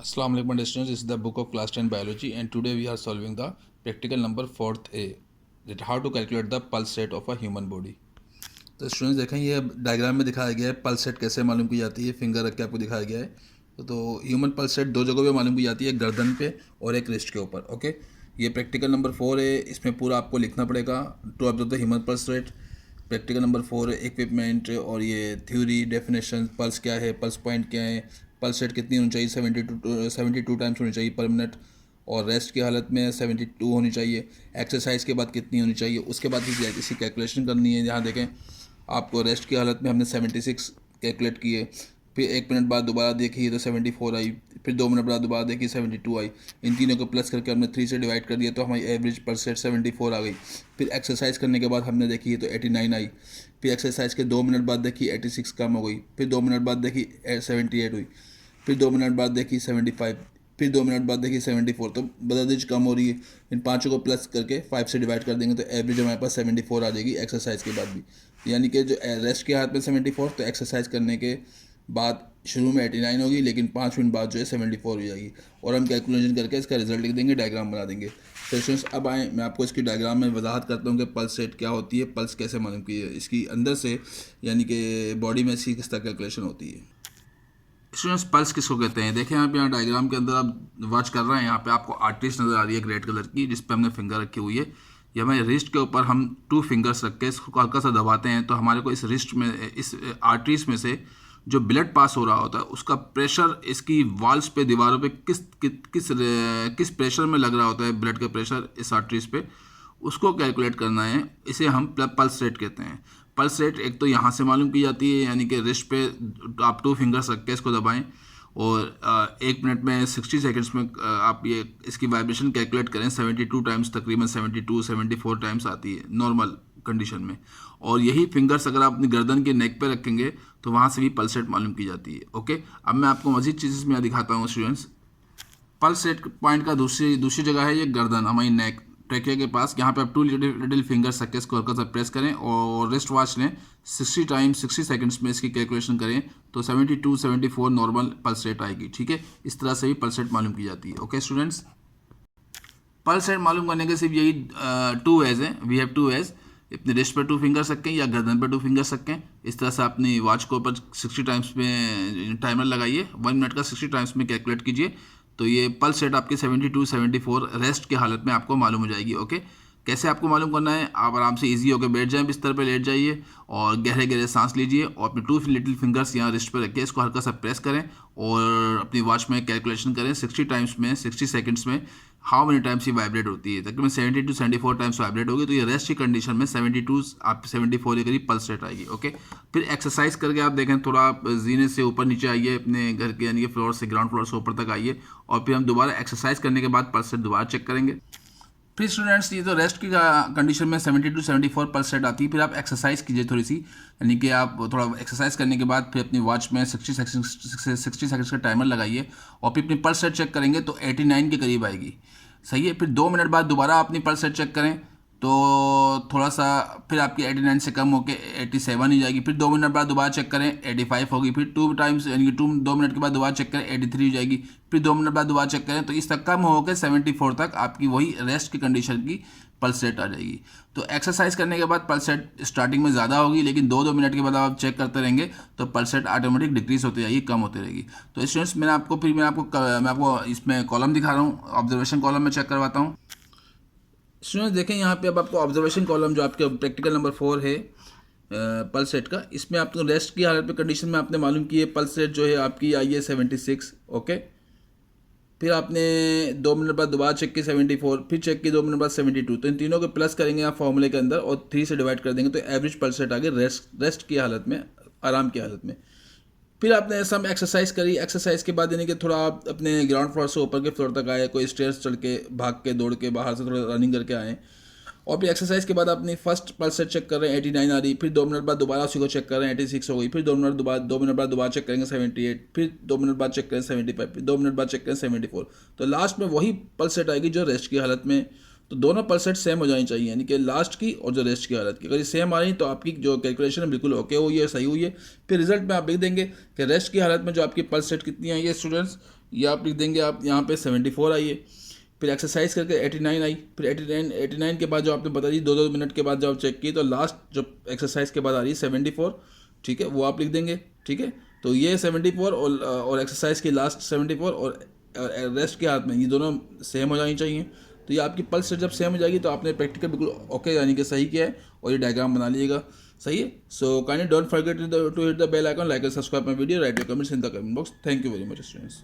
Assalamu alaikum students, this is the book of class 10 biology and today we are solving the practical number 4th A, that how to calculate the pulse rate of a human body। तो students देखें ये diagram में दिखाया गया है pulse rate कैसे मालूम की जाती है। फिंगर रख के आपको दिखाया गया है। तो ह्यूमन पल्स रेट दो जगहों पे मालूम की जाती है, गर्दन पे और एक रिस्ट के ऊपर। ओके, ये प्रैक्टिकल नंबर 4 है, इसमें पूरा आपको लिखना पड़ेगा to observe the human pulse rate. Practical number 4 है इक्विपमेंट और ये थ्योरी डेफिनेशन, पल्स क्या है, पल्स पॉइंट क्या है, पल्स रेट कितनी होनी चाहिए, 72 टाइम्स होनी चाहिए पर मिनट, और रेस्ट की हालत में 72 होनी चाहिए। एक्सरसाइज के बाद कितनी होनी चाहिए, उसके बाद इसकी कैलकुलेशन करनी है। यहाँ देखें आपको रेस्ट की हालत में हमने 76 कैलकुलेट किए, फिर 1 मिनट बाद दोबारा देखी तो 74 आई, फिर 2 मिनट बाद दोबारा देखी 72 आई। इन तीनों को प्लस करके हमने 3 से डिवाइड कर दिया तो हमारी एवरेज पर सेट 74 आ गई। फिर एक्सरसाइज करने के बाद हमने देखी तो 89 आई, फिर एक्सरसाइज के 2 मिनट बाद देखी 86 कम हो गई, फिर 2 मिनट बाद देखी 78 हुई, फिर 2 मिनट बाद देखी 75, फिर 2 मिनट बाद देखिए 74। तो बदल कम हो रही है। इन पाँचों को प्लस करके 5 से डिवाइड कर देंगे तो एवरेज हमारे पास 74 आ जाएगी एक्सरसाइज के बाद भी। यानी कि जो रेस्ट के हाथ में 74, तो एक्सरसाइज करने के बाद शुरू में 89 होगी, लेकिन 5 मिनट बाद जो है 74 हो जाएगी। और हम कैलकुलेशन करके इसका रिजल्ट लिख देंगे, डायग्राम बना देंगे। तो स्टूडेंट्स अब आए, मैं आपको इसकी डायग्राम में वजाहत करता हूँ कि पल्स रेट क्या होती है, पल्स कैसे मालूम की है इसकी अंदर से, यानी कि बॉडी में इसकी किस तरह कैलकुलेशन होती है। स्टूडेंट्स पल्स किसको कहते हैं, देखें आप यहाँ डायग्राम के अंदर आप वॉच कर रहे हैं, यहाँ पे आपको आर्टिस्ट नज़र आ रही है ग्रेड कलर की, जिस पे हमने फिंगर रखी हुई है। ये हमारे रिस्ट के ऊपर हम 2 फिंगर्स रख के इसको हल्का सा दबाते हैं तो हमारे को इस रिस्ट में, इस आर्टरीज में से जो ब्लड पास हो रहा होता है उसका प्रेशर इसकी वॉल्स पे, दीवारों पे किस प्रेशर में लग रहा होता है, ब्लड का प्रेशर इस आर्टरीज पे, उसको कैलकुलेट करना है। इसे हम पल्स रेट कहते हैं। पल्स रेट एक तो यहाँ से मालूम की जाती है, यानी कि रिस्ट पे आप 2 फिंगर्स रख के इसको दबाएं और 1 मिनट में 60 सेकंड्स में आप ये इसकी वाइब्रेशन कैलकुलेट करें। 72 टाइम्स, तकरीबन 74 टाइम्स आती है नॉर्मल कंडीशन में। और यही फिंगर्स अगर आप अपनी गर्दन के नेक पे रखेंगे तो वहाँ से भी पल्स रेट मालूम की जाती है। ओके, अब मैं आपको मजीद चीज़ें में दिखाता हूँ स्टूडेंट्स। पल्स रेट पॉइंट का दूसरी जगह है ये गर्दन, हमारी नेक, ट्रैकिया के पास। यहाँ पे आप 2 लिटिल फिंगर सक्के इसको हल्का सा प्रेस करें और रिस्ट वॉच लें। 60 टाइम्स 60 सेकंड्स में इसकी कैलकुलेशन करें तो 72 74 नॉर्मल पल्स रेट आएगी। ठीक है, इस तरह से भी पल्स रेट मालूम की जाती है। ओके स्टूडेंट्स, पल्स रेट मालूम करने के सिर्फ यही 2 वेज हैं। वी हैव 2 वेज, अपने रिस्ट पर 2 फिंगर सकें या गर्दन पर 2 फिंगर सकें। इस तरह से अपनी वॉच को ऊपर 60 टाइम्स में टाइमर लगाइए, 1 मिनट का 60 टाइम्स में कैलकुलेट कीजिए तो ये पल्स रेट आपकी 72 74 रेस्ट की हालत में आपको मालूम हो जाएगी। ओके, कैसे आपको मालूम करना है, आप आराम से इजी होकर बैठ जाएं, बिस्तर पे लेट जाइए और गहरे गहरे सांस लीजिए और अपने 2 लिटिल फिंगर्स यहाँ रिस्ट पर रखिए, इसको हल्का सा प्रेस करें और अपनी वॉच में कैलकुलेशन करें 60 टाइम्स में, 60 सेकंड्स में हाउ मेनी टाइम्स ये वाइब्रेट होती है। तकरीबन 72 74 टाइम्स वाइब्रेट होगी तो ये रेस्ट की कंडीशन में 72 आप 74 के करीब पल्स रेट आएगी। ओके, फिर एक्सरसाइज करके आप देखें, थोड़ा आप जीने से ऊपर नीचे आइए, अपने घर के यानी कि फ्लोर से, ग्राउंड फ्लोर से ऊपर तक आइए और फिर हम दोबारा एक्सरसाइज करने के बाद पल्स रेट दोबारा चेक करेंगे। फिर स्टूडेंट्स ये तो रेस्ट की कंडीशन में 72 74 पल्स रेट आती है। फिर आप एक्सरसाइज कीजिए थोड़ी सी, यानी कि आप थोड़ा एक्सरसाइज करने के बाद फिर अपनी वॉच में 60 सेकंड्स का टाइमर लगाइए और फिर अपनी पल्स रेट चेक करेंगे तो 89 के करीब आएगी। सही है, फिर 2 मिनट बाद दोबारा अपनी पल्स रेट चेक करें तो थोड़ा सा फिर आपकी 89 से कम होकर 87 ही जाएगी। फिर 2 मिनट बाद दोबारा चेक करें 85 होगी। फिर 2 टाइम्स यानी कि 2 मिनट के बाद दोबारा चेक करें 83 हो जाएगी। फिर 2 मिनट बाद दोबारा चेक करें तो इस तक कम होकर 74 तक आपकी वही रेस्ट की कंडीशन की पल्स रेट आ जाएगी। तो एक्सरसाइज करने के बाद पल्स रेट स्टार्टिंग में ज़्यादा होगी, लेकिन 2 मिनट के बाद आप चेक करते रहेंगे तो पल्स रेट ऑटोमेटिक डिक्रीज होती जाएगी, कम होती रहेगी। तो स्टूडेंट्स मैं आपको इसमें कॉलम दिखा रहा हूँ, ऑब्जर्वेशन कॉलम में चेक करवाता हूँ। स्टूडेंट्स देखें यहाँ पे अब आपको ऑब्जर्वेशन कॉलम जो आपके प्रैक्टिकल नंबर 4 है पल्स रेट का, इसमें आपको रेस्ट की हालत में कंडीशन में आपने मालूम की है पल्स रेट जो है आपकी आई है 76। ओके, फिर आपने 2 मिनट बाद दोबारा चेक की 74, फिर चेक की 2 मिनट बाद 72। तो इन तीनों को प्लस करेंगे आप फॉर्मूले के अंदर और 3 से डिवाइड कर देंगे तो एवरेज पल्स रेट आ गई रेस्ट की हालत में, आराम की हालत में। फिर आपने सम एक्सरसाइज करी, एक्सरसाइज के बाद यानी कि थोड़ा आप अपने ग्राउंड फ्लोर से ऊपर के फ्लोर तक आए, कोई स्टेयर्स चढ़ के, भाग के, दौड़ के, बाहर से थोड़ा रनिंग करके आए और फिर एक्सरसाइज के बाद अपनी फर्स्ट पल्स रेट चेक कर रहे हैं 89 आ रही। फिर 2 मिनट बाद दोबारा उसी को चेक कर रहे हैं 86 हो गई। फिर 2 मिनट बाद दोबारा चेक करेंगे 78। फिर 2 मिनट बाद चेक करें 75। फिर 2 मिनट बाद चेक करें 74। तो लास्ट में वही पल्स रेट आएगी जो रेस्ट की हालत में। तो दोनों पल्स रेट सेम हो जानी चाहिए, यानी कि लास्ट की और जो रेस्ट की हालत की। अगर ये सेम आ रही तो आपकी जो कैलकुलेशन है बिल्कुल ओके हुई है, सही हुई है। फिर रिजल्ट में आप लिख देंगे कि रेस्ट की हालत में जो आपकी पल्स रेट कितनी आई है स्टूडेंट्स, ये आप लिख देंगे, आप यहाँ पे 74 आई है, फिर एक्सरसाइज करके 89 आई, फिर 89 के बाद जो आपने बता दी 2-2 मिनट के बाद जब आप चेक की तो लास्ट जो एक्सरसाइज के बाद आ रही है 74, ठीक है, वो आप लिख देंगे, ठीक है। तो ये 74 और एक्सरसाइज की लास्ट 74 और रेस्ट के हाथ में, ये दोनों सेम हो जानी चाहिए। तो ये आपकी पल्स रेट जब सेम हो जाएगी तो आपने प्रैक्टिकल बिल्कुल ओके यानी कि सही किया है, और ये डायग्राम बना लीजिएगा, सही है। So kindly don't forget to hit the bell icon, like and subscribe my video, write your comments in the comment box. Thank you very much students.